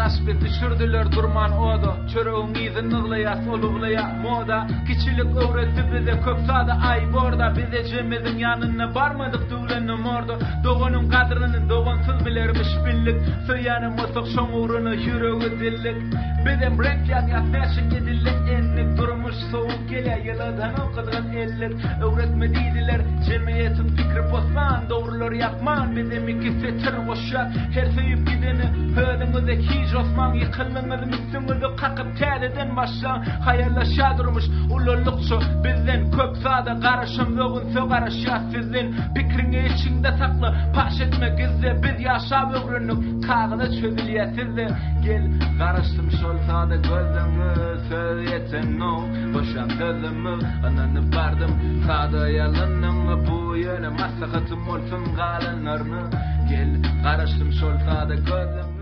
Araşby düşürdüler durman oda. Çöreğimizi nıglaya, soluglaya moda. Kiçilik öğretti bize köp sada ay borda. Bize cemizin yanına barmadık döwlenim orda. Doğanın kadrini doğansız bilermiş billik. Söyanım osak şoň uğruna yüreği dillik. Bizim renk yat näşik edillik. Enlik durmuş soğuk gele yıladan okudgan ellik. Öğretmediydiler cemiyetin fikri posman. Doğrular yapman bizim ikisi tır boşak. Her seyip gideni hödümüze hiç osman. Yıkıllığınızı üstünüzü kakıp tədeden başlan. Hayallaşa durmuş ululukçu bizden. Köp sada karışım yoğun sö karışya sizin. Fikrini içinde saklı paş etme gizli. Biz yaşa öğrendik kağıda çözülüye sizde. Gel karıştım şol sada gözümü. Söz yeten no boşan sözümü. Ananı bardım sada yalanımı. Bu yöne maslahatım olsun galanlarını. Gel karıştım şol sada gözümü.